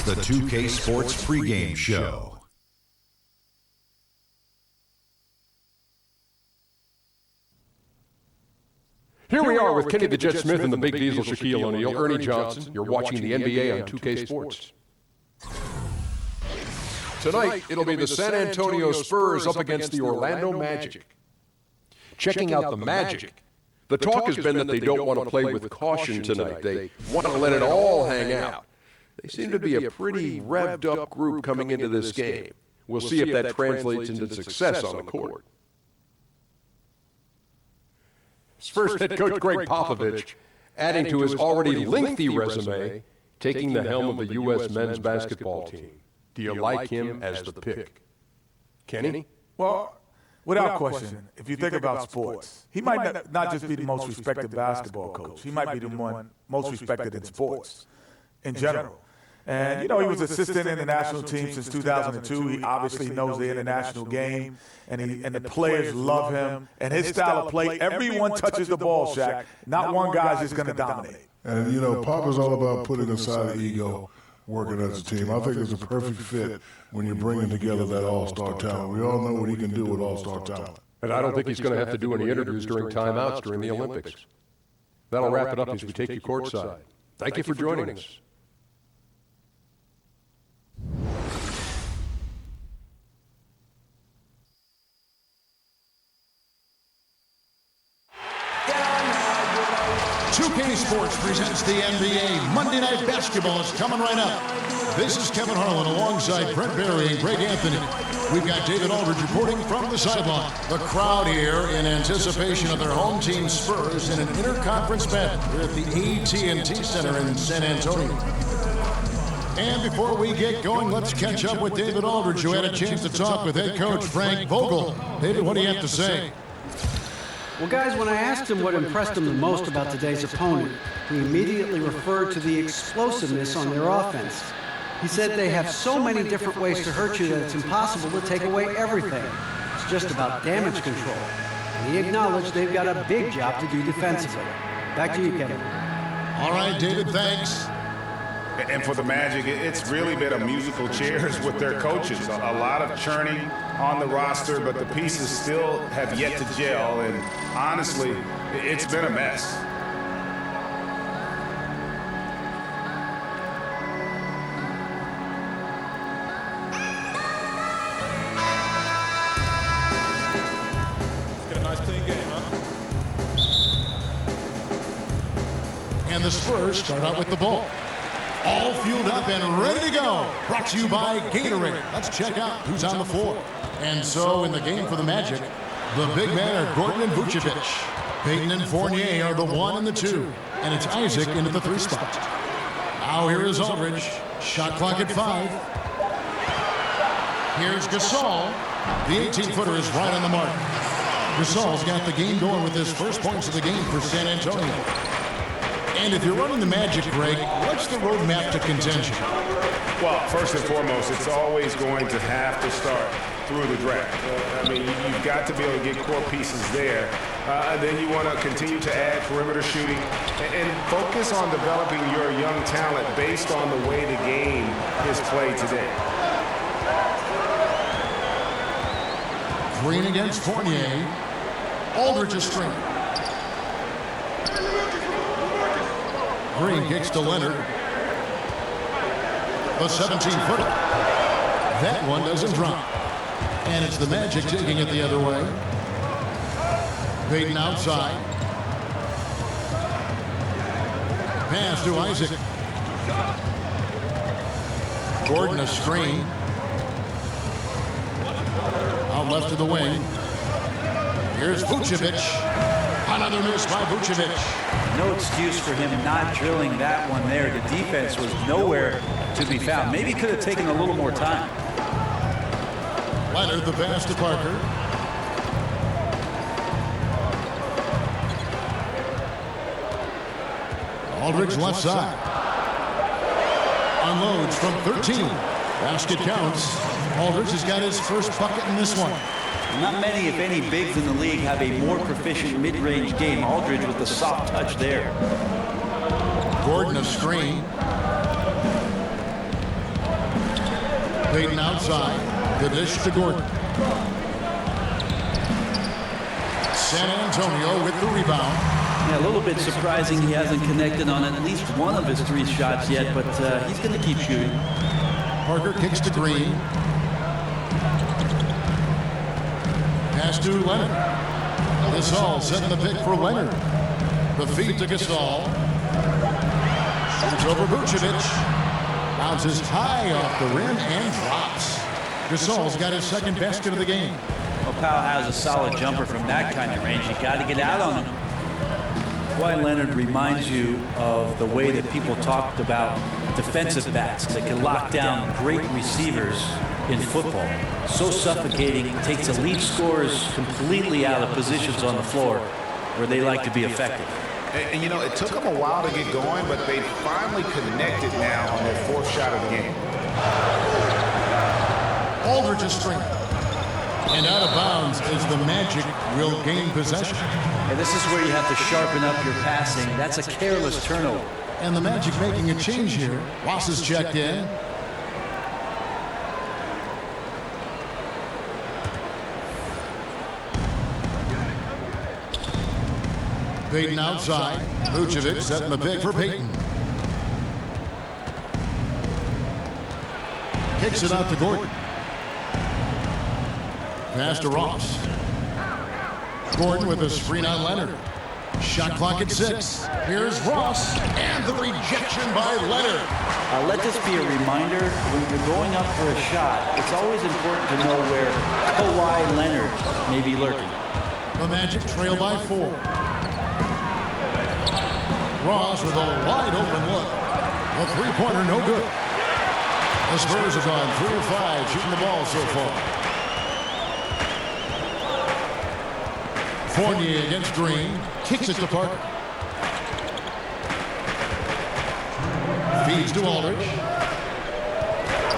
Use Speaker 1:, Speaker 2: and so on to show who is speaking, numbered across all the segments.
Speaker 1: the 2K Sports pregame show.
Speaker 2: Here we are with Kenny the Jet Smith and the Big Diesel Shaquille O'Neal, Ernie Johnson. You're watching the NBA on 2K Sports. Tonight, it'll be the San Antonio Spurs up against the Orlando Magic. Checking out the Magic. The talk has been that they don't want to play with caution tonight. They want to let it all hang out. They seem to be a pretty revved-up group coming into this game. We'll see if that translates into success on the court. Spurs head coach Greg Popovich, adding to his already lengthy resume, taking the helm of the U.S. men's basketball team. Do you like him as the pick? Kenny?
Speaker 3: Well, without question, if you think about sports, he might not just be the most respected basketball coach. He might be the one most respected in sports in general. And, you know, he was assistant in the national team since 2002. He obviously knows the international game, and the players love him. And his style of play, everyone touches the ball, Shaq. Not one guy's just going to dominate.
Speaker 4: And, you know, Pop is all about putting aside ego, working as a team. I think it's a perfect fit when you're bringing together that all-star talent. We all know what he can do with all-star talent.
Speaker 2: And I don't think he's going to have to do any interviews during timeouts during the Olympics. That'll wrap it up as we take you courtside. Thank you for joining us.
Speaker 5: Sports presents the NBA. Monday Night Basketball is coming right up. This is Kevin Harlan alongside Brent Barry and Greg Anthony. We've got David Aldridge reporting from the sideline. The crowd here in anticipation of their home team Spurs in an interconference battle here at the AT&T Center in San Antonio. And before we get going, let's catch up with David Aldridge, who had a chance to talk with head coach Frank Vogel. David, what do you have to say?
Speaker 6: Well, guys, when I asked him what impressed him the most about today's opponent, he immediately referred to the explosiveness on their offense. He said they have so many different ways to hurt you that it's impossible to take away everything. It's just about damage control. And he acknowledged they've got a big job to do defensively. Back to you, Kevin.
Speaker 5: All right, David, thanks.
Speaker 7: And for the Magic, it's really been a musical chairs with their coaches. A lot of churning on the roster, but the pieces still have yet to gel. And honestly, it's been a mess.
Speaker 3: It's got a nice clean game, huh?
Speaker 5: And the Spurs start out with the ball. All fueled up and ready to go. Brought to you by Gatorade. Let's check out who's on the floor. And so in the game for the Magic, the big men are Gordon and Vucevic. Payton and Fournier are the 1 and the 2. And it's Isaac into the 3 spot. Now here is Aldridge. Shot clock at 5. Here's Gasol. The 18-footer is right on the mark. Gasol's got the game going with his first points of the game for San Antonio. And if you're running the Magic, Greg, what's the roadmap to contention?
Speaker 7: Well, first and foremost, it's always going to have to start through the draft. I mean, you've got to be able to get core pieces there. Then you want to continue to add perimeter shooting and focus on developing your young talent based on the way the game is played today.
Speaker 5: Green against Fournier. Aldridge is string. Green kicks to Leonard. The 17-footer. That one doesn't drop. And it's the Magic taking it the other way. Payton outside. Pass to Isaac. Gordon a screen. Out left to the wing. Here's Vucevic. Another miss by Vucevic.
Speaker 8: No excuse for him not drilling that one there. The defense was nowhere to be found. Maybe could have taken a little more time.
Speaker 5: Leonard the pass to Parker. Aldridge left side. Unloads from 13. Basket counts. Aldridge has got his first bucket in this one.
Speaker 8: Not many, if any, bigs in the league have a more proficient mid-range game. Aldridge with the soft touch there.
Speaker 5: Gordon a screen. Payton outside. The dish to Gordon. San Antonio with the rebound.
Speaker 8: Yeah, a little bit surprising he hasn't connected on at least one of his 3 shots yet, but he's going to keep shooting.
Speaker 5: Parker kicks to Green. Pass to Leonard. Gasol setting the pick for Leonard. The feed to Gasol. Shoots over Vucevic. Bounces high off the rim and drops. Gasol's got his second basket of the game.
Speaker 8: Well, Powell has a solid jumper from that kind of range. You got to get out on him. Kawhi Leonard reminds you of the way that people talked about defensive backs that can lock down great receivers in football. So suffocating, takes elite scorers completely out of positions on the floor where they like to be effective.
Speaker 7: And you know, it took them a while to get going, but they finally connected now on their 4th shot of the game.
Speaker 5: Aldridge is string. And out of bounds as the Magic will gain possession.
Speaker 8: And this is where you have to sharpen up your passing. That's a careless turnover.
Speaker 5: And the Magic making a change here. Ross is checked in. Payton outside. Vucevic setting the pick for Payton. Kicks it out to Gordon. Pass to Ross. Gordon with a screen on Leonard. Shot clock at 6. Here's Ross. And the rejection by Leonard.
Speaker 8: Let this be a reminder, when you're going up for a shot, it's always important to know where Kawhi Leonard may be lurking.
Speaker 5: The Magic trail by 4. Ross with a wide open look. A 3-pointer, no good. The Spurs have gone 3 of 5 shooting the ball so far. Fournier against Green. Kicks it to Parker. Feeds to Aldridge.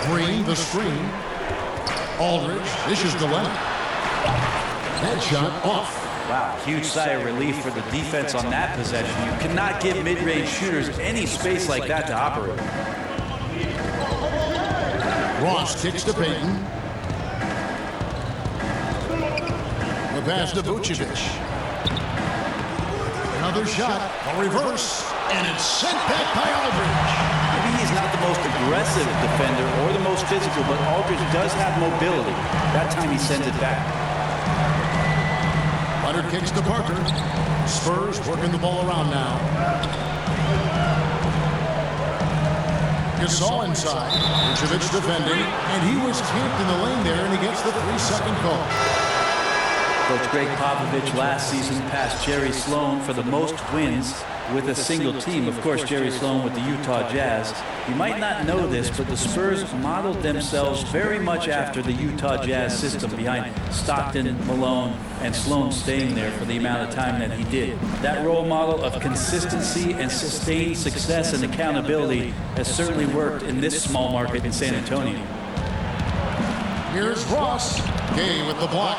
Speaker 5: Green, the screen. Aldridge dishes to Leonard. Headshot off.
Speaker 8: Wow, huge sigh of relief for the defense on that possession. You cannot give mid-range shooters any space like that to operate.
Speaker 5: Ross kicks to Payton. The pass to Vucevic. Another shot, a reverse, and it's sent back by Aldridge.
Speaker 8: Maybe he's not the most aggressive defender or the most physical, but Aldridge does have mobility. That time he sends it back.
Speaker 5: Leonard kicks to Parker. Spurs working the ball around now. Gasol inside. Vucevic defending, and he was camped in the lane there, and he gets the 3-second call.
Speaker 8: Coach Greg Popovich last season passed Jerry Sloan for the most wins with a single team. Of course, Jerry Sloan with the Utah Jazz. You might not know this, but the Spurs modeled themselves very much after the Utah Jazz system behind Stockton, Malone, and Sloan staying there for the amount of time that he did. That role model of consistency and sustained success and accountability has certainly worked in this small market in San Antonio.
Speaker 5: Here's Ross. Gay with the block.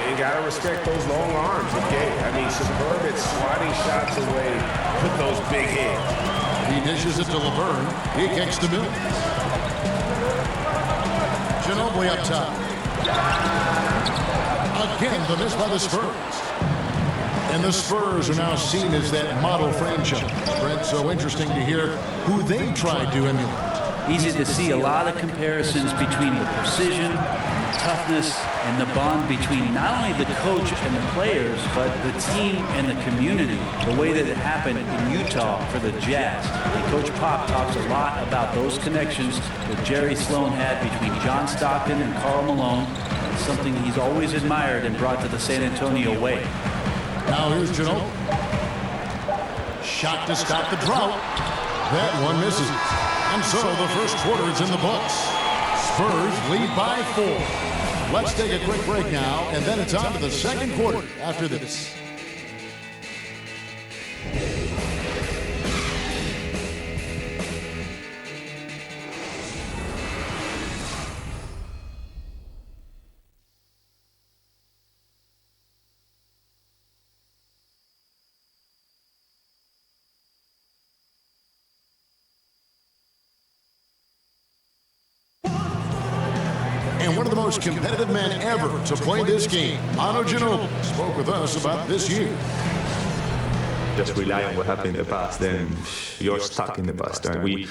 Speaker 7: You got to respect those long arms of Gay. I mean, superb at swatting shots away with those big hands.
Speaker 5: He dishes it to LeVert. He kicks to Mills. Ginobili up top. Again, the miss by the Spurs. And the Spurs are now seen as that model franchise. Brett, so interesting to hear who they tried to emulate.
Speaker 8: Easy to see a lot of comparisons between the precision, toughness, and the bond between not only the coach and the players, but the team and the community, the way that it happened in Utah for the Jazz. And Coach Pop talks a lot about those connections that Jerry Sloan had between John Stockton and Karl Malone. It's something he's always admired and brought to the San Antonio way.
Speaker 5: Now here's Ginobili. Shot to stop the drought. That one misses. And so the first quarter is in the books. Spurs lead by 4. Let's take a quick break now, and then it's on to the second quarter after this. and one of the most competitive men ever to play this game, Manu Ginobili, spoke with us about this year.
Speaker 9: Just rely on what happened in the past, then you're stuck in the past. And we,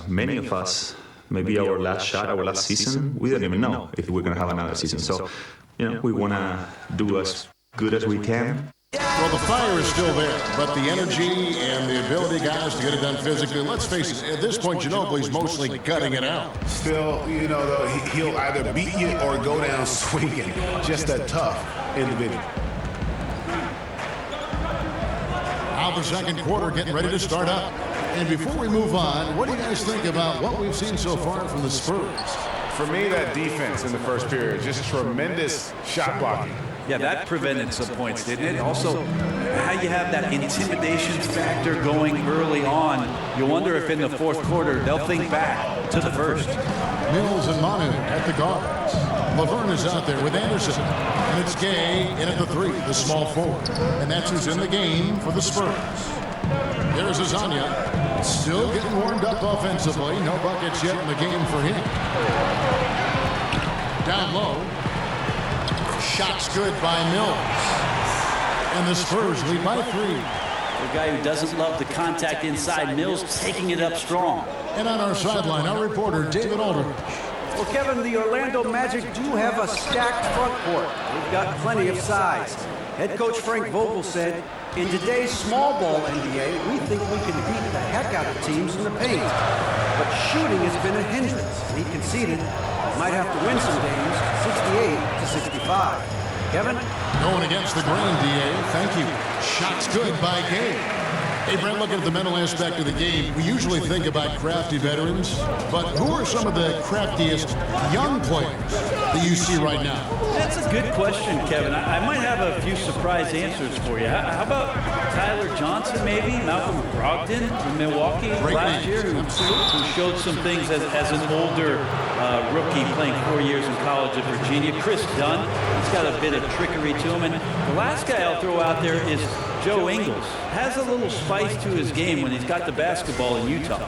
Speaker 9: many of us, maybe our last shot, our last season, we don't even know if we're going to have another season. So, we want to do as good as we can.
Speaker 5: Well, the fire is still there, but the energy and the ability, guys, to get it done physically, let's face it, at this point, Ginobili's mostly gutting it out.
Speaker 10: Still, though, he'll either beat you or go down swinging. Just a tough individual.
Speaker 5: Now the second quarter getting ready to start up. And before we move on, what do you guys think about what we've seen so far from the Spurs?
Speaker 7: For me, that defense in the first period, just tremendous shot blocking.
Speaker 8: Yeah, that prevented some points, didn't it? Also, how you have that intimidation factor going early on. You wonder if in the fourth quarter they'll think back to the first.
Speaker 5: Mills and Manu at the guards. Laverne is out there with Anderson. And it's Gay in at the three, the small forward. And that's who's in the game for the Spurs. There's Azania, still getting warmed up offensively. No buckets yet in the game for him. Down low. Shot's good by Mills. And the Spurs lead by 3.
Speaker 8: The guy who doesn't love the contact inside, Mills taking it up strong.
Speaker 5: And on our sideline, our reporter, David Aldridge.
Speaker 6: Well, Kevin, the Orlando Magic do have a stacked front court. They've got plenty of size. Head coach Frank Vogel said, in today's small ball NBA, we think we can beat the heck out of teams in the paint. But shooting has been a hindrance. He conceded might have to win some games, 68-65. Kevin?
Speaker 5: Going against the grain, DA. Thank you. Shot's good by Gay. Hey, Brent, looking at the mental aspect of the game, we usually think about crafty veterans, but who are some of the craftiest young players that you see right now?
Speaker 8: That's a good question, Kevin. I might have a few surprise answers for you. How about Tyler Johnson, maybe? Malcolm Brogdon from Milwaukee last year, who showed some things as an older rookie playing 4 years in college at Virginia. Chris Dunn, he's got a bit of trickery to him. And the last guy I'll throw out there is Joe Ingles. Has a little spice to his game when he's got the basketball in Utah.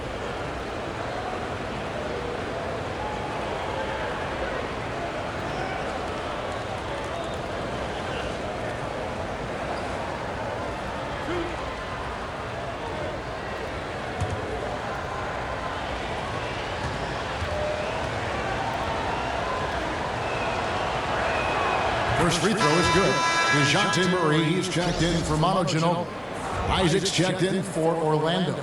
Speaker 5: First free throw is good. DeJounte Murray, he's checked in for Manu Ginobili. Isaac's checked in for Orlando.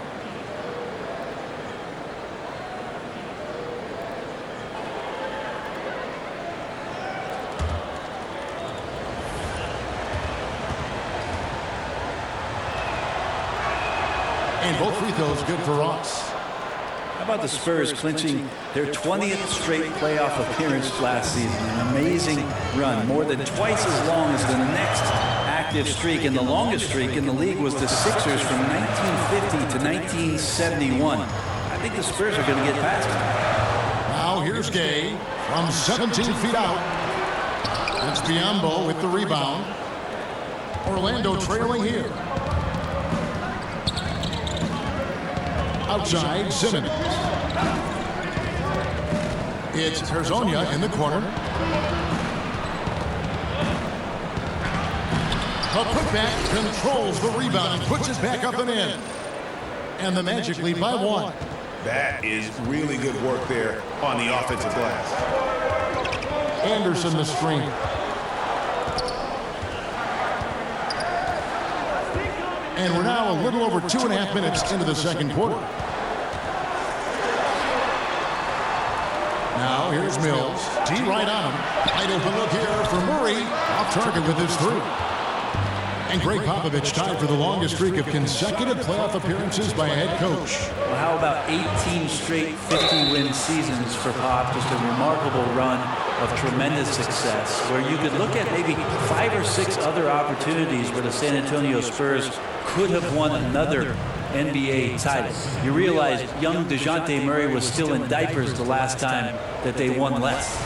Speaker 5: And both free throws good for Ross.
Speaker 8: How about the Spurs clinching their 20th straight playoff appearance last season? An amazing run, more than twice as long as the next active streak, and the longest streak in the league was the Sixers from 1950 to 1971. I think the Spurs are going to get past them.
Speaker 5: Now here's Gay from 17 feet out. It's Biyombo with the rebound. Orlando trailing here. Outside, Simmons. It's Hezonja in the corner. A putback controls the rebound and puts it back up and in. And the Magic lead by 1.
Speaker 10: That is really good work there on the offensive glass.
Speaker 5: Anderson the screen. And we're now a little over 2.5 minutes into the second quarter. Now here's Mills. T right on him. Wide open look here for Murray. Off target with his 3. And Greg Popovich tied for the longest streak of consecutive playoff appearances by a head coach.
Speaker 8: Well, how about 18 straight 50-win seasons for Pop? Just a remarkable run of tremendous success, where you could look at maybe 5 or 6 other opportunities where the San Antonio Spurs could have won another NBA title. You realize young DeJounte Murray was still in diapers the last time that they won less.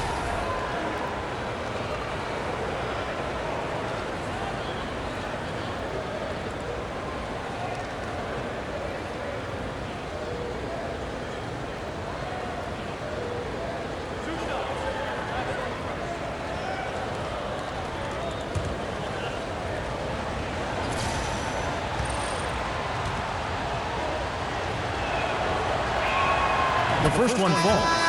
Speaker 5: The first one falls.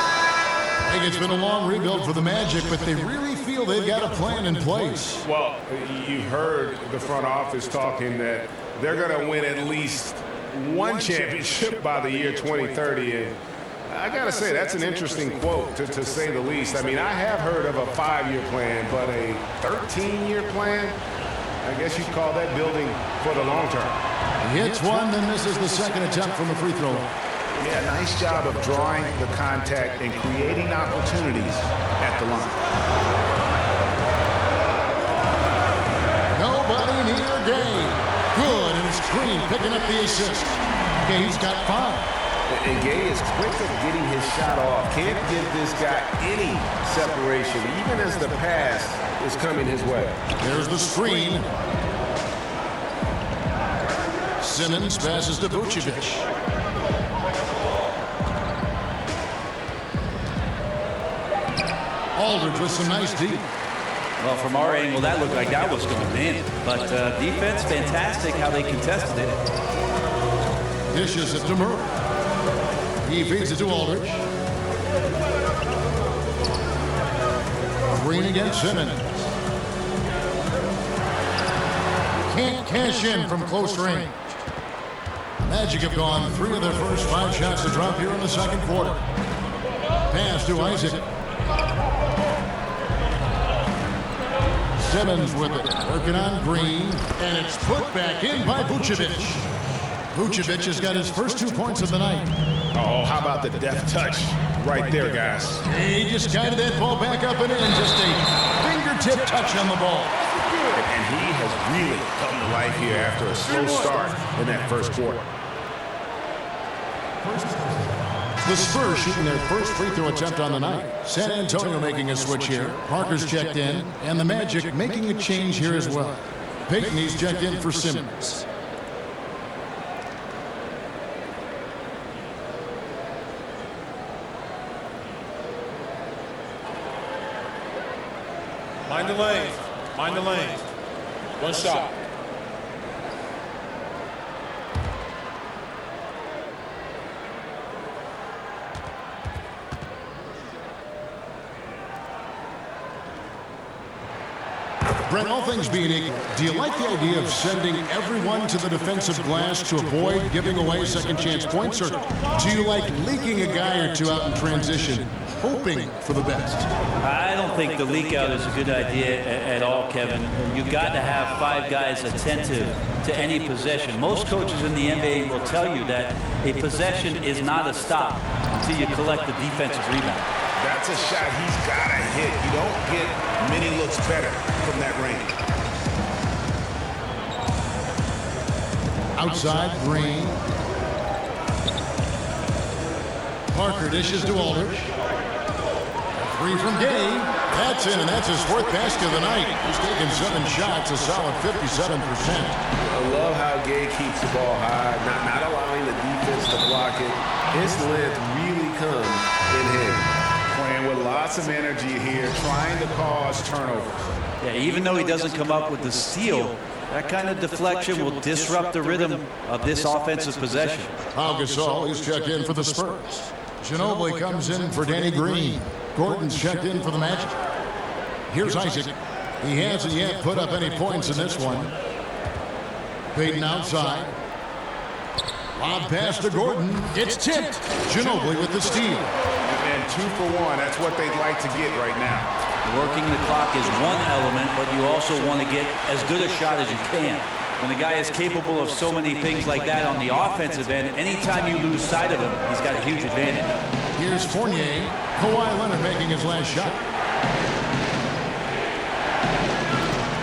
Speaker 5: I think it's been a long rebuild for the Magic, but they really feel they've got a plan in place.
Speaker 7: Well, you've heard the front office talking that they're going to win at least one championship by the year 2030. And I got to say, that's an interesting quote, to say the least. I mean, I have heard of a 5-year plan, but a 13-year plan? I guess you'd call that building for the long term.
Speaker 5: He hits one, then misses the second attempt from the free throw line.
Speaker 10: Yeah, nice job of drawing the contact and creating opportunities at the line.
Speaker 5: Nobody near Gay. Good, and it's Green picking up the assist. Gay's got 5.
Speaker 7: And Gay is quick at getting his shot off. Can't give this guy any separation, even as the pass is coming his way.
Speaker 5: There's the screen. Simmons passes to Vucevic. Aldridge with some nice D.
Speaker 8: Well, from our angle, that looked like that was going in. But defense, fantastic how they contested it.
Speaker 5: Dishes it to Murray. He feeds it to Aldridge. Green against Simmons. Can't cash in from close range. Magic have gone 3 of their first 5 shots to drop here in the second quarter. Pass to Isaac. Simmons with it, working on Green, and it's put back in by Vucevic. Vucevic has got his first 2 points of the night.
Speaker 10: Oh, how about the deft touch right there, guys?
Speaker 5: He just guided that ball back up and in, just a fingertip touch on the ball.
Speaker 10: And he has really come to life here after a slow start in that first quarter.
Speaker 5: The Spurs shooting their first free throw attempt on the night. San Antonio making a switch here. Parker's checked in, and the Magic making a change here as well. Payton's checked in for Simmons.
Speaker 11: Mind the lane. Mind the lane. One shot.
Speaker 5: Brent, all things being equal, do you like the idea of sending everyone to the defensive glass to avoid giving away second chance points, or do you like leaking a guy or two out in transition, hoping for the best?
Speaker 8: I don't think the leak out is a good idea at all, Kevin. You've got to have 5 guys attentive to any possession. Most coaches in the NBA will tell you that a possession is not a stop until you collect the defensive rebound.
Speaker 10: That's a shot he's got to hit. You don't get many looks better from that range.
Speaker 5: Outside, Green. Parker dishes to Aldridge. 3 from Gay. That's in, and that's his 4th basket of the night. He's taken 7 shots, a solid 57%.
Speaker 7: I love how Gay keeps the ball high, not allowing the defense to block it. His length really comes in handy.
Speaker 10: Playing with lots of energy here, trying to cause turnovers.
Speaker 8: Yeah, even though he doesn't come up with the steal, that kind of deflection will disrupt the rhythm of this offensive possession.
Speaker 5: Pau Gasol is checked in for the Spurs. Ginobili comes in for Danny Green. Gordon's checked in for the Magic. Here's Isaac. He hasn't yet put up any points in this one. Payton outside. Lob pass to Gordon. It's tipped. Ginobili with the steal.
Speaker 10: And 2 for 1. That's what they'd like to get right now.
Speaker 8: Working the clock is one element, but you also want to get as good a shot as you can. When the guy is capable of so many things like that on the offensive end, anytime you lose sight of him, he's got a huge advantage.
Speaker 5: Here's Fournier. Kawhi Leonard making his last shot.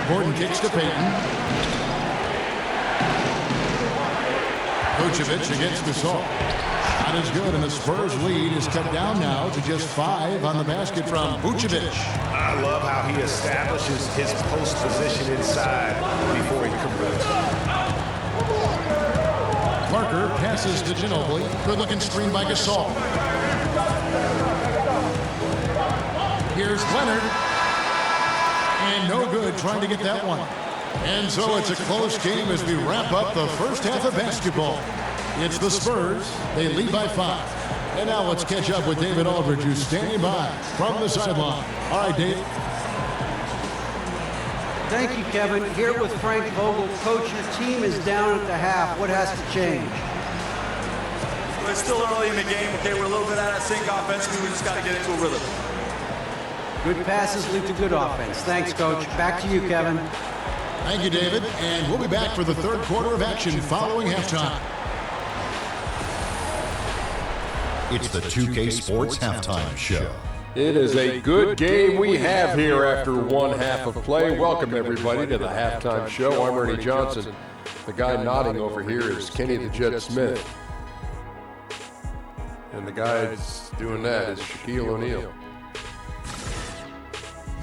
Speaker 5: Gordon kicks to Payton. Vucevic against Gasol. Shot is good, and the Spurs lead is cut down now to just 5 on the basket from Vucevic.
Speaker 10: I love how he establishes his post position inside before he converts.
Speaker 5: Parker passes to Ginobili. Good-looking screen by Gasol. Here's Leonard. And no good trying to get that one. And so it's a close game as we wrap up the first half of basketball. It's the Spurs. They lead by 5. And now let's catch up with David Aldridge, who's standing by from the sideline. All right, Dave.
Speaker 6: Thank you, Kevin. Here with Frank Vogel. Coach, your team is down at the half. What has to change?
Speaker 12: Well, it's still early in the game. Okay, we're a little bit out of sync offensively. We just got to get into a rhythm.
Speaker 6: Good passes lead to good offense. Thanks, Coach. Back to you, Kevin.
Speaker 5: Thank you, David. And we'll be back for the third quarter of action following halftime.
Speaker 1: It's the 2K Sports Halftime Show.
Speaker 2: It is a good game we have here after one half of play. Welcome, everybody, to the halftime show. I'm Ernie Johnson. The guy nodding over here is Kenny the Jet Smith. And the guy that's doing that is Shaquille O'Neal.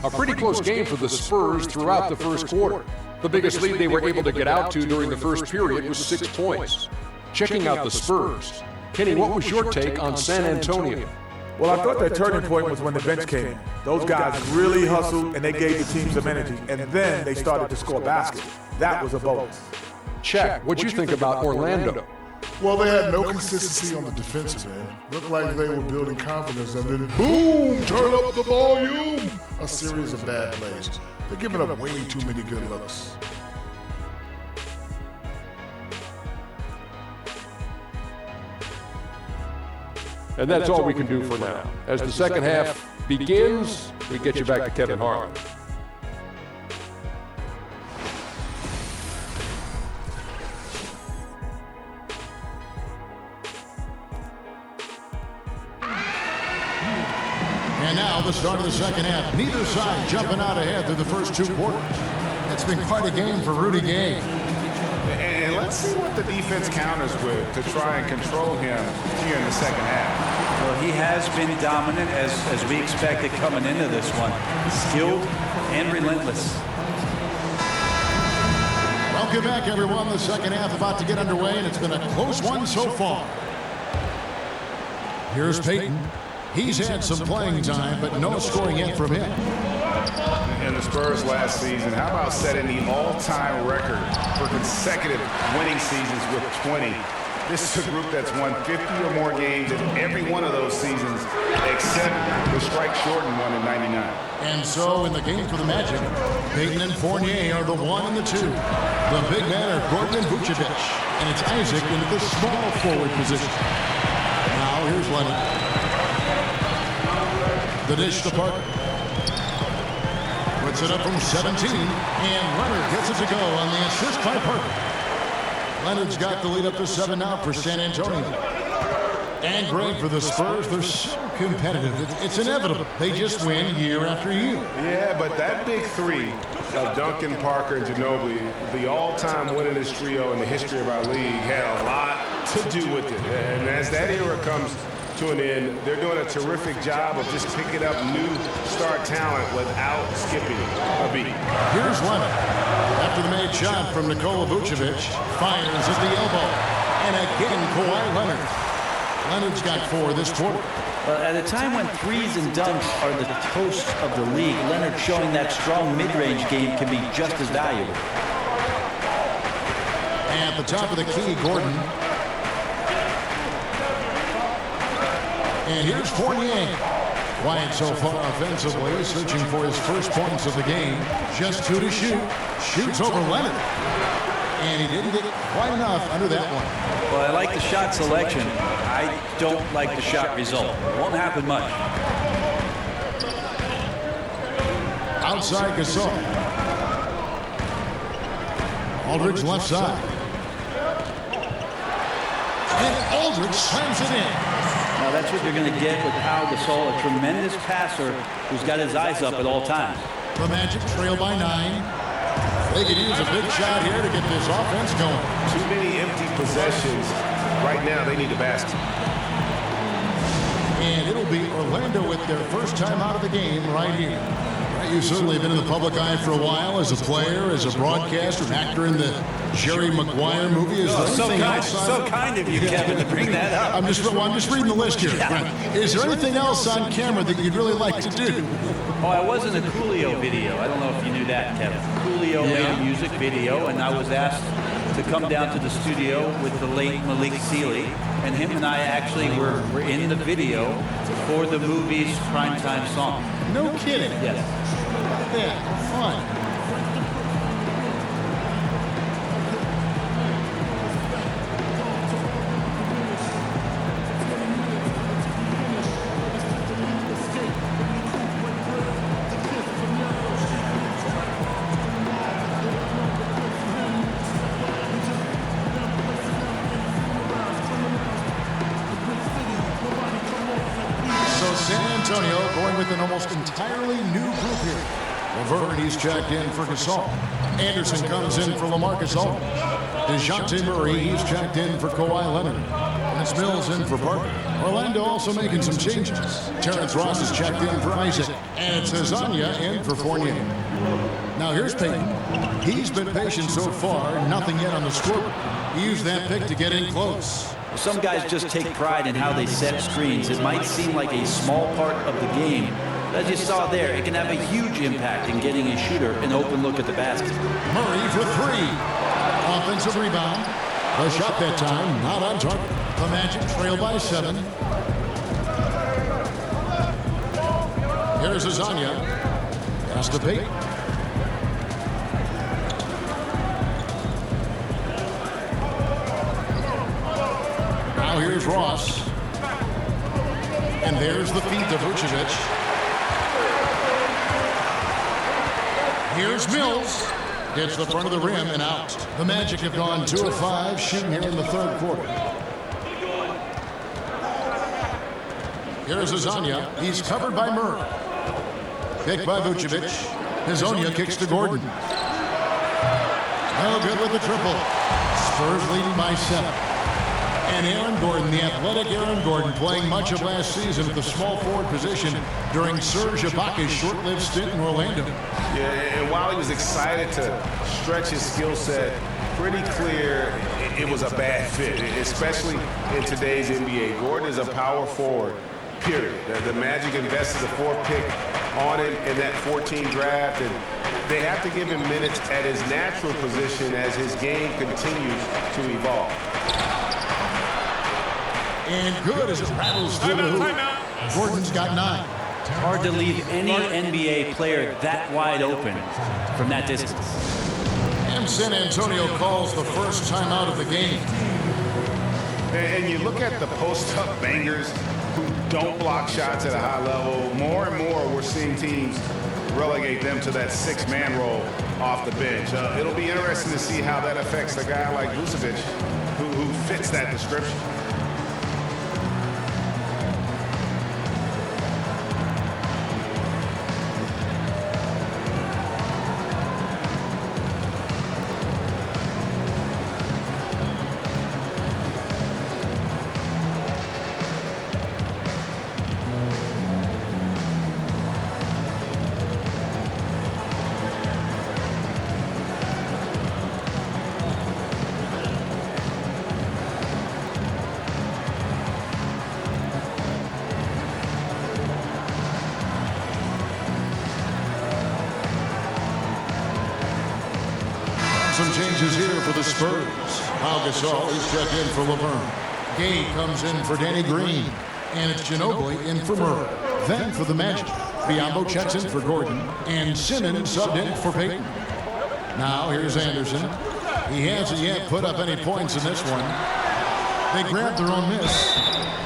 Speaker 2: A pretty close game for the Spurs throughout the first quarter. The biggest lead they were able to get out to during the first period was 6 points. Checking out the Spurs. Kenny, what was your take on San Antonio?
Speaker 3: Well, I thought that turning point was when the bench came in. Those guys really hustled, and they gave the team some energy, and then they started to score baskets. That was a bonus.
Speaker 2: Check. What'd you think about Orlando?
Speaker 4: Well, they had no consistency on the defensive end. Looked like they were building confidence, and then boom, turn up the volume. A series of bad plays. They're giving up way too many good looks.
Speaker 2: And that's all we can do for now. As the second half begins, we get you back to Kevin Harlan.
Speaker 5: And now the start of the second half. Neither side jumping out ahead through the first two quarters. It's been quite a game for Rudy Gay.
Speaker 7: And let's see what the defense counters with to try and control him here in the second half.
Speaker 8: Well, he has been dominant as we expected coming into this one. Skilled and relentless.
Speaker 5: Welcome back, everyone. The second half about to get underway, and it's been a close one so far. Here's Peyton. He's had some playing time, but no scoring yet from him.
Speaker 7: In the Spurs last season, how about setting the all-time record for consecutive winning seasons with 20? This is a group that's won 50 or more games in every one of those seasons, except the strike-shortened one in '99.
Speaker 5: And so in the game for the Magic, Peyton and Fournier are the 1 and the 2. The big men are Gordon and Vucevic, and it's Isaac into the small forward position. Now here's Leonard. The dish to Parker. Puts it up from 17, and Leonard gets it to go on the assist by Parker. Leonard's got the lead up to 7 now for San Antonio. And great for the Spurs. They're so competitive. It's inevitable. They just win year after year.
Speaker 7: Yeah, but that big three of Duncan, Parker, and Ginobili, the all-time winningest trio in the history of our league, had a lot to do with it. And as that era comes to an end, they're doing a terrific job of just picking up new star talent without skipping a beat.
Speaker 5: Here's Leonard. After the made shot from Nikola Vucevic, fires at the elbow. And again, Kawhi Leonard. Leonard's got 4 this quarter.
Speaker 8: At a time when threes and dunks are the toast of the league, Leonard showing that strong mid-range game can be just as valuable.
Speaker 5: At the top of the key, Gordon. And here's Fournier. Quiet so far offensively, searching for his first points of the game. Just 2 to shoot. Shoots over Leonard. And he didn't get quite enough under that one.
Speaker 8: Well, I like the shot selection. I don't like the shot result. Won't happen much.
Speaker 5: Outside Gasol. Aldridge left side. And Aldridge slams it in.
Speaker 8: Now that's what you're going to get with Pau Gasol, a tremendous passer who's got his eyes up at all times.
Speaker 5: The Magic trail by 9. They could use a big shot here to get this offense going.
Speaker 7: Too many empty possessions. Right now, they need a basket.
Speaker 5: And it'll be Orlando with their first time out of the game right here. You've certainly been in the public eye for a while as a player, as a broadcaster, actor in the Jerry Maguire movie.
Speaker 8: So kind of you, Kevin, to bring that up.
Speaker 5: I'm just reading the list here.
Speaker 8: Yeah.
Speaker 5: Is there anything else on camera that you'd really like to do?
Speaker 8: Oh, I was in a Coolio video. I don't know if you knew that, Kevin. Coolio made a music video, and I was asked to come down to the studio with the late Malik Sealy and him and I actually were in the video for the movie's primetime song.
Speaker 5: No kidding.
Speaker 8: Yes.
Speaker 5: Yeah, fun. Going with an almost entirely new group here. Laverne, he's checked in for Gasol. Anderson comes in for LaMarcus Aldridge. DeJounte Murray, he's checked in for Kawhi Leonard. That's Mills in for Parker. Orlando also making some changes. Terrence Ross is checked in for Isaac. And it's Azania in for Fournier. Now here's Payton. He's been patient so far, nothing yet on the scoreboard. He used that pick to get in close.
Speaker 8: Some guys just take pride in how they set screens. It might seem like a small part of the game. As you saw there, it can have a huge impact in getting a shooter an open look at the basket.
Speaker 5: Murray for three. Offensive rebound. A shot that time, not on target. The Magic trail by 7. Here's Azania. Pass to Payton. Now here's Ross. And there's the feed to Vucevic. Here's Mills. Hits the front of the rim and out. The Magic have gone 2 of 5 shooting here in the third quarter. Here's Azania. He's covered by Murray. Kick by Vucevic. Hazonia kicks to Gordon. No good with the triple. Spurs leading by 7. And Aaron Gordon, the athletic Aaron Gordon, playing much of last season at the small forward position during Serge Ibaka's short-lived stint in Orlando.
Speaker 7: Yeah, and while he was excited to stretch his skill set, pretty clear it was a bad fit, especially in today's NBA. Gordon is a power forward, period. The Magic invested the 4th pick on him in that 14 draft, and they have to give him minutes at his natural position as his game continues to evolve.
Speaker 5: And good as it rattles through the hoop. Gordon's got 9.
Speaker 8: Hard to leave any NBA player that wide open from that distance.
Speaker 5: And San Antonio calls the first timeout of the game.
Speaker 7: And you look at the post-up bangers who don't block shots at a high level. More and more we're seeing teams relegate them to that 6-man role off the bench. It'll be interesting to see how that affects a guy like Vucevic who fits that description.
Speaker 5: Some changes here for the Spurs. Pau Gasol is checked in for Laverne. Gay comes in for Danny Green. And it's Ginobili in for Murray. Then for the Magic, Biyombo checks in for Gordon. And Simmons subbed in for Payton. Now here's Anderson. He hasn't yet put up any points in this one. They grabbed their own miss.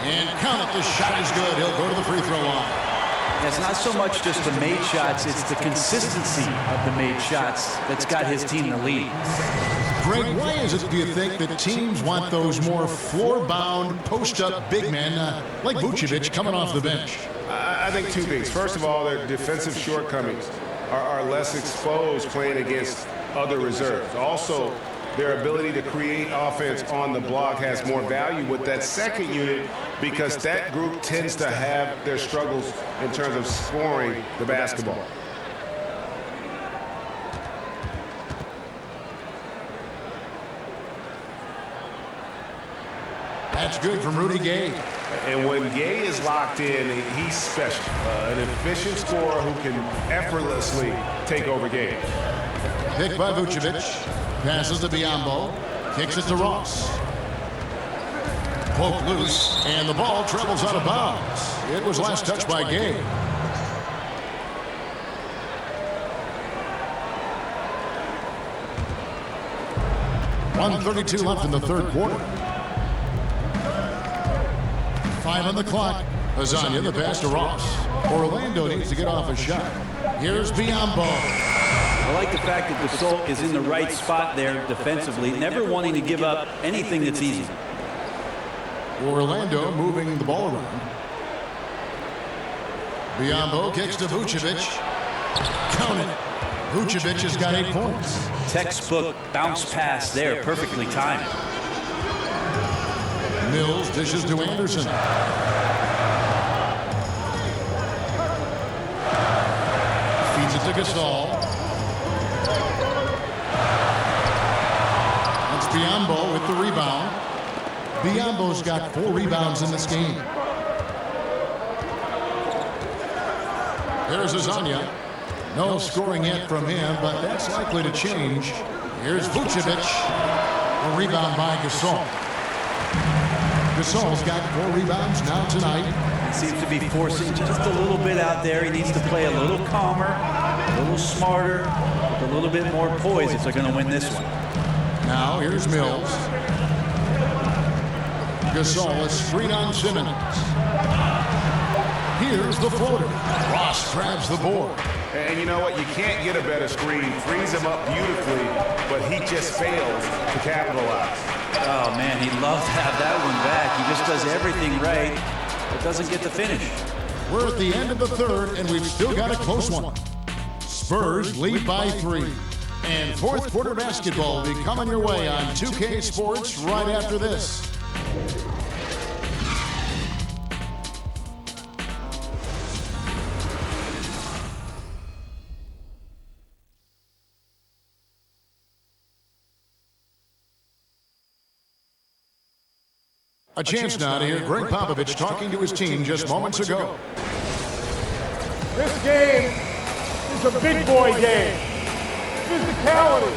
Speaker 5: And count it, the shot is good. He'll go to the free throw line.
Speaker 8: It's not so much just the made shots, it's the consistency of the made shots that's got his team the lead.
Speaker 5: Greg, why is it, do you think, that teams want those more floor-bound, post-up big men like Vucevic coming off the bench?
Speaker 7: I think 2 things. First of all, their defensive shortcomings are less exposed playing against other reserves. Also, their ability to create offense on the block has more value with that second unit because that group tends to have their struggles in terms of scoring the basketball.
Speaker 5: That's good from Rudy Gay.
Speaker 7: And when Gay is locked in, he's special. An efficient scorer who can effortlessly take over games.
Speaker 5: Pick by Vucevic. Passes to Biyombo. Kicks it to Ross. Poked loose, and the ball travels out of bounds. It was last touched by Gay. .132 left in the third quarter. 5 on the clock. Lasagna, the pass to Ross. Orlando needs to get off a shot. Here's Biombo.
Speaker 8: I like the fact that Gasol is in the right spot there defensively, never wanting to give up anything that's easy.
Speaker 5: Orlando moving the ball around. Biombo kicks to Vucevic. Count it. Vucevic has got 8 points.
Speaker 8: Textbook bounce pass there, perfectly timed.
Speaker 5: Mills dishes to Anderson. Feeds it to Gasol. That's Biombo with the rebound. Biombo's got 4 rebounds in this game. There's Lasagna. No scoring yet from him, but that's likely to change. Here's Vucevic. A rebound by Gasol. Gasol's got 4 rebounds now tonight.
Speaker 8: He seems to be forcing just a little bit out there. He needs to play a little calmer, a little smarter, with a little bit more poise if they're going to win this one.
Speaker 5: Now here's Mills. Gasol, a screen on Simmons. Here's the floater. Ross grabs the board.
Speaker 7: And you know what? You can't get a better screen. Frees him up beautifully, but he just fails to capitalize.
Speaker 8: Oh, man, he'd love to have that one back. He just does everything right, but doesn't get the finish.
Speaker 5: We're at the end of the third, and we've still got a close one. Spurs lead by 3. And fourth quarter basketball will be coming your way on 2K Sports right after this. A chance now to hear Greg Popovich talking to his team just moments ago.
Speaker 13: This game is a big boy game. Physicality,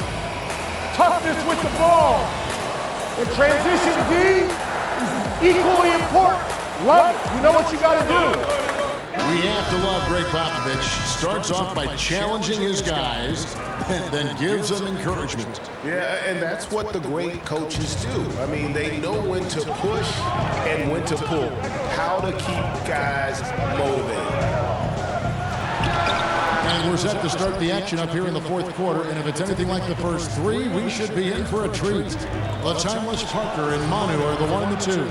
Speaker 13: toughness with the ball, and transition D is equally important. Love it. You know what you got to do.
Speaker 5: We have to love Greg Popovich. Starts off by challenging his guys, and then gives them encouragement.
Speaker 10: Yeah, and that's what the great coaches do. I mean, they know when to push and when to pull, how to keep guys motivated.
Speaker 5: And we're set to start the action up here in the fourth quarter, and if it's anything like the first 3, we should be in for a treat. The timeless Parker and Manu are the 1 and the 2.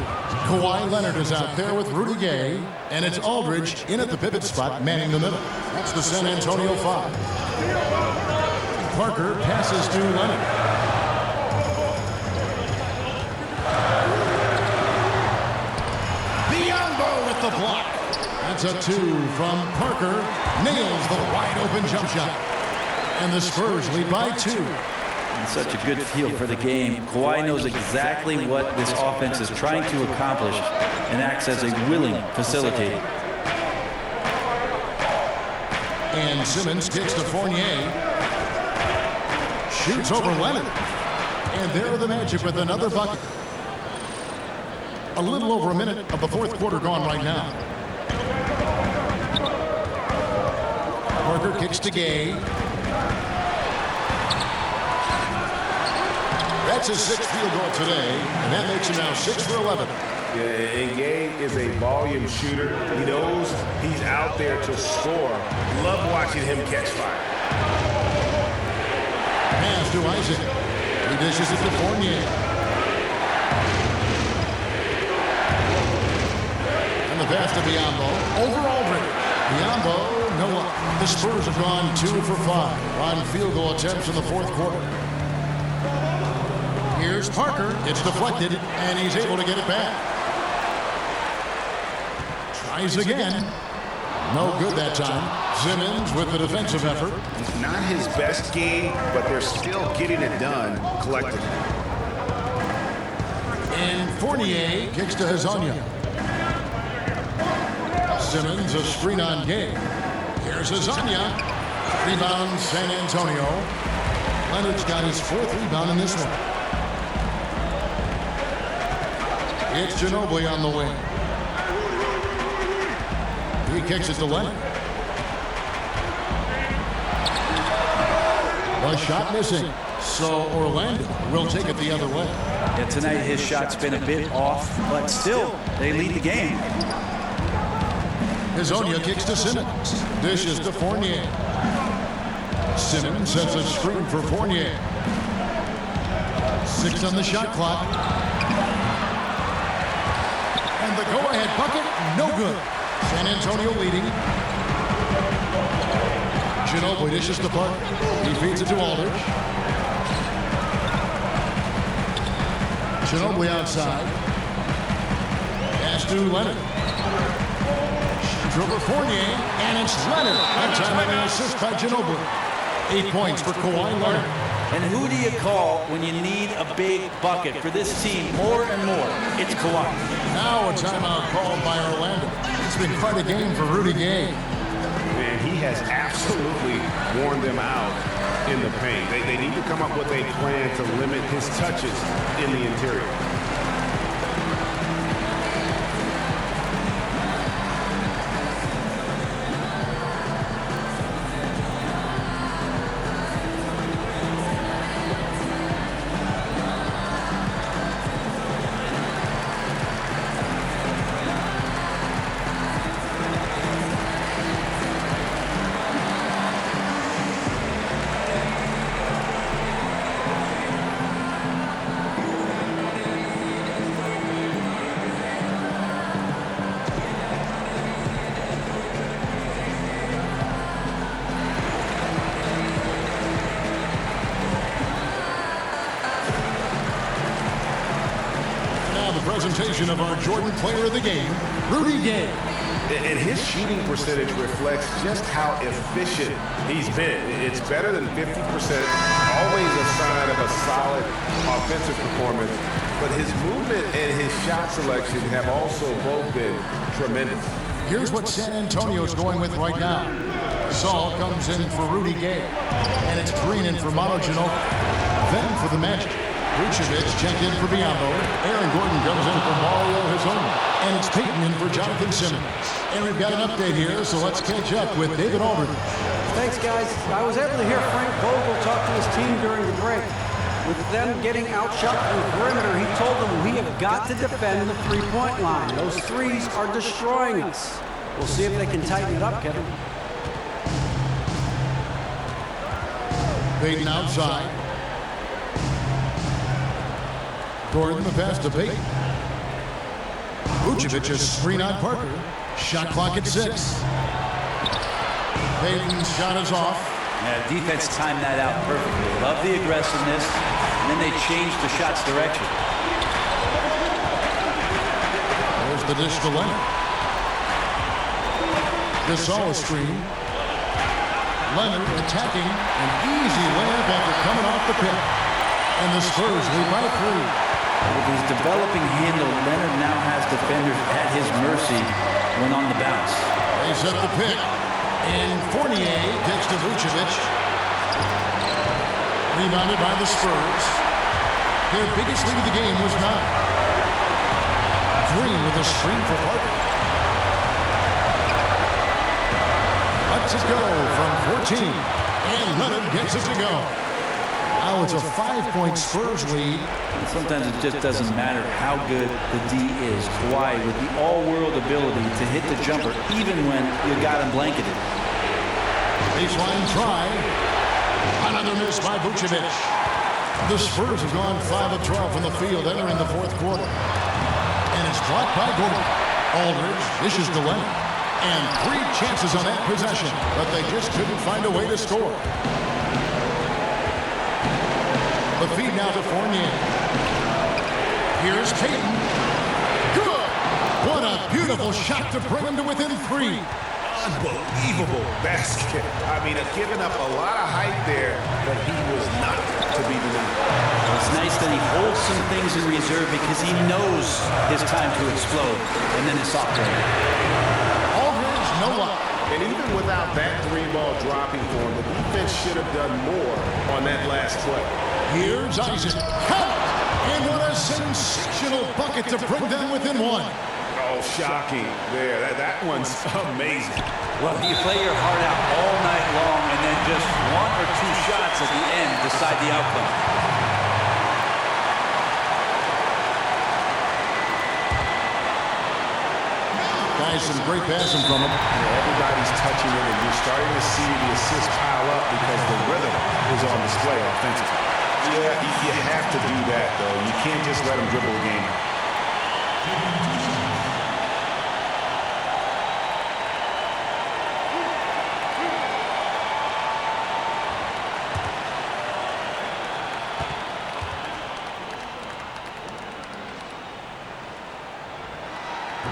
Speaker 5: Kawhi Leonard is out there with Rudy Gay, and it's Aldridge in at the pivot spot, manning the middle. That's the San Antonio 5. Parker passes to Leonard. Biombo with the block. That's a 2 from Parker. Nails the wide-open jump shot. And the Spurs lead by 2.
Speaker 8: And such a good feel for the game. Kawhi knows exactly what this offense is trying to accomplish and acts as a willing facilitator.
Speaker 5: And Simmons kicks to Fournier. Shoots over Leonard. And there are the Magic with another bucket. A little over a minute of the fourth quarter gone right now. Parker kicks to Gay. That's his 6th field goal today, and that makes him now 6 for 11.
Speaker 7: Yeah, and Gay is a volume shooter. He knows he's out there to score. Love watching him catch fire.
Speaker 5: Pass to Isaac. He dishes it to Fournier. And the pass to Biombo. Over Aldridge. Biombo, no luck. The Spurs have gone 2 for 5 on field goal attempts in the fourth quarter. Here's Parker. It's deflected, and he's able to get it back. Tries again. No good that time. Simmons with the defensive effort.
Speaker 10: Not his best game, but they're still getting it done collectively.
Speaker 5: And Fournier kicks to Lasagna. Simmons a screen on Gay. Here's Lasagna. Rebound San Antonio. Leonard's got his 4th rebound in this one. It's Ginobili on the wing. He kicks it to Leonard. The shot missing. So Orlando will take it the other way.
Speaker 8: Yeah, tonight his shot's been a bit off, but still, they lead the game.
Speaker 5: Hezonja kicks to Simmons. Dishes to Fournier. Simmons sets a screen for Fournier. 6 on the shot clock. And the go-ahead bucket, no good. San Antonio leading. Ginobili dishes to Parker. He feeds it to Aldridge. Ginobili outside. Pass to Leonard. Over Fournier, and it's Leonard. That time an assist by Ginobili. 8 points for Kawhi Leonard.
Speaker 8: And who do you call when you need a big bucket for this team more and more? It's Kawhi.
Speaker 5: Now a timeout called by Orlando. It's been quite a game for Rudy Gay.
Speaker 7: Man, he has absolutely worn them out in the paint. They need to come up with a plan to limit his touches in the interior.
Speaker 5: Presentation of our Jordan Player of the Game, Rudy Gay.
Speaker 7: And his shooting percentage reflects just how efficient he's been. It's better than 50%, always a sign of a solid offensive performance. But his movement and his shot selection have also both been tremendous.
Speaker 5: Here's what San Antonio's going with right now. Saul comes in for Rudy Gay, and it's Green in for Manu Ginobili. Then for the Magic, Vucevic checked in for Biombo. Aaron Gordon comes in for Mario Hezonja. And it's Peyton in for Jonathan Simmons. And we've got an update here, so let's catch up with David Aldridge.
Speaker 6: Thanks, guys. I was able to hear Frank Vogel talk to his team during the break. With them getting outshot from the perimeter, he told them we have got to defend the three-point line. Those threes are destroying us. We'll see if they can tighten it up, Kevin.
Speaker 5: Peyton outside. Gordon the pass to Peyton. Vucevic's screen on Parker. Shot clock at 6. Peyton's shot is off.
Speaker 8: Yeah, defense timed that out perfectly. Love the aggressiveness, and then they changed the shot's direction.
Speaker 5: There's the dish to Leonard. Gasol screen. Leonard attacking an easy layup after coming off the pick. And the Spurs lead by 3.
Speaker 8: With his developing handle, Leonard now has defenders at his mercy when on the bounce.
Speaker 5: They set the pick. And Fournier gets to Vucevic. Rebounded by the Spurs. Their biggest lead of the game was 9. Green with a screen for Parker. Lets it go from 14. And Leonard gets it to go. Now it's a 5-point Spurs lead.
Speaker 8: Sometimes it just doesn't matter how good the D is. Kawhi with the all-world ability to hit the jumper even when you got him blanketed.
Speaker 5: Baseline try. Another miss by Vucevic. The Spurs have gone 5 of 12 from the field entering the fourth quarter. And it's blocked by Gordon. Aldridge dishes to Leonard. And 3 chances on that possession, but they just couldn't find a way to score. The feed now to Fournier. Here's Peyton. Good! What a beautiful shot to bring him to within 3.
Speaker 7: Unbelievable basket. I mean, giving up a lot of height there, but he was not to be denied.
Speaker 8: It's nice that he holds some things in reserve because he knows his time to explode, and then it's soft break.
Speaker 5: Aldridge, no luck.
Speaker 7: And even without that 3-ball dropping for him, the defense should have done more on that last play.
Speaker 5: Here's Isaac. Count! And what a sensational bucket to bring them within one.
Speaker 7: Oh, shocking there. That one's amazing.
Speaker 8: Well, you play your heart out all night long, and then just one or two shots at the end decide the outcome.
Speaker 5: Guys, some great passing from him.
Speaker 10: Yeah, everybody's touching it, and you're starting to see the assists pile up because the rhythm is on display offensively. Yeah, you have to do that, though. You can't just let them dribble the game out.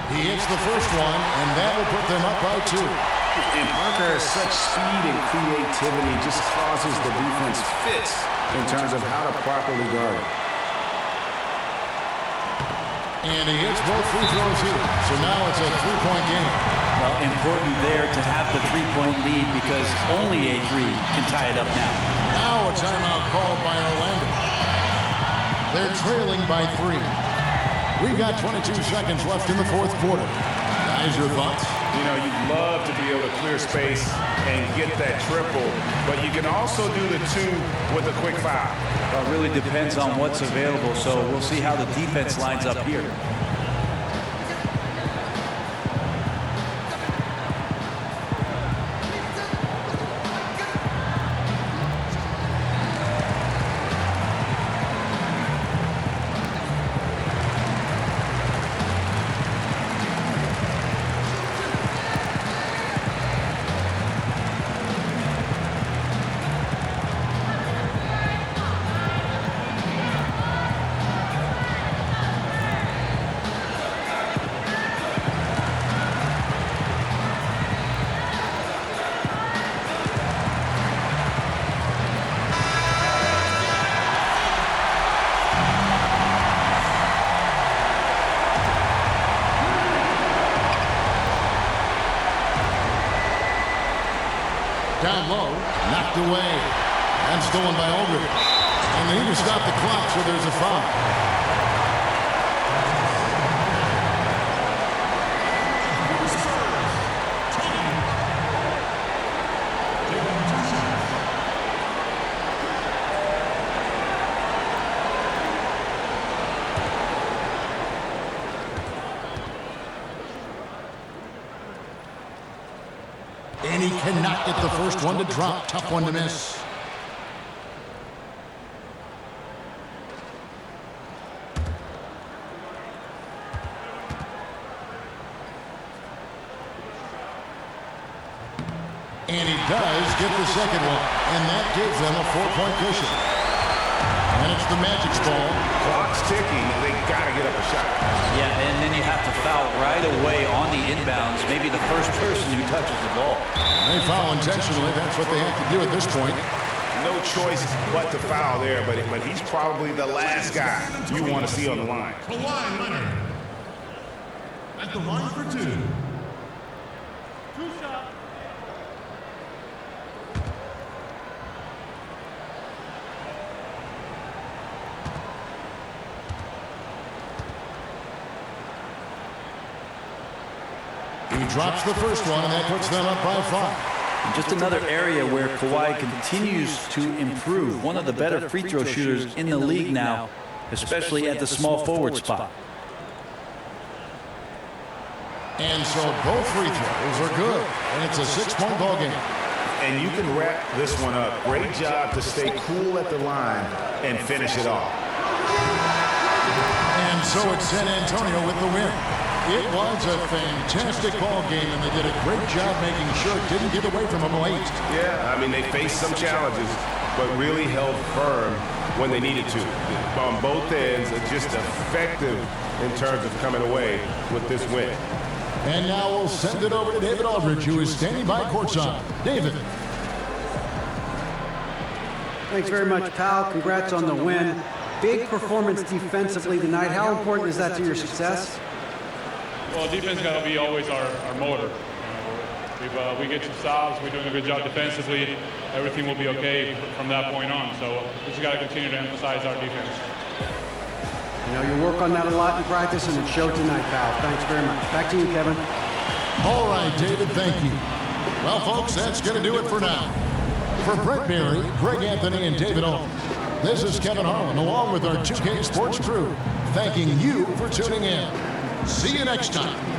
Speaker 5: He hits the first one, and that will put them up by 2.
Speaker 10: And Parker has such speed and creativity, just causes the defense fits in terms of how to properly guard it.
Speaker 5: And he hits both free throws here. So now it's a 3-point game.
Speaker 8: Well, important there to have the 3-point lead because only a 3 can tie it up now.
Speaker 5: Now a timeout called by Orlando. They're trailing by 3. We've got 22 seconds left in the fourth quarter. Guys, your thoughts?
Speaker 7: You know, you'd love to be able to clear space and get that triple, but you can also do the 2 with a quick foul.
Speaker 8: Well, it really depends on what's available, so we'll see how the defense lines up here.
Speaker 5: Down low, knocked away, and stolen by Aldridge. And they need to stop the clock, so there's a foul. And he cannot get the first one to drop. Tough one to miss. And he does get the second one. And that gives them a 4-point cushion. And it's the Magic's ball.
Speaker 7: Clock's ticking. They got to get up a shot.
Speaker 8: Yeah, and then you have to foul right away on the inbounds. Maybe the first person who touches the ball.
Speaker 5: They foul intentionally. That's what they have to do at this point.
Speaker 7: No choice but to foul there, but he's probably the last guy you want to see on the line.
Speaker 11: Kawhi Leonard at the line for 2. 2 shots.
Speaker 5: He drops the first one, and that puts them up by 5.
Speaker 8: Just another area where Kawhi continues to improve. One of the better free throw shooters in the league now, especially at the small forward spot.
Speaker 5: And so both free throws are good, and it's a 6-point ball game.
Speaker 7: And you can wrap this one up. Great job to stay cool at the line and finish it off.
Speaker 5: And so it's San Antonio with the win. It was a fantastic ball game, and they did a great job making sure it didn't get away from them late.
Speaker 7: Yeah, I mean, they faced some challenges, but really held firm when they needed to. On both ends, just effective in terms of coming away with this win.
Speaker 5: And now we'll send it over to David Aldridge, who is standing by courtside. David.
Speaker 6: Thanks very much, pal. Congrats on the win. Big performance defensively tonight. How important is that to your success?
Speaker 14: Well, defense got to be always our motor. We get some stops. We're doing a good job defensively. Everything will be okay from that point on. So we just got to continue to emphasize our defense.
Speaker 6: I know you work on that a lot in practice, and it showed tonight, pal. Thanks very much. Back to you, Kevin.
Speaker 5: All right, David, thank you. Well, folks, that's going to do it for now. For Brent Barry, Greg Anthony, and David Owen, this is Kevin Harlan, along with our 2K Sports crew, thanking you for tuning in. See you next time.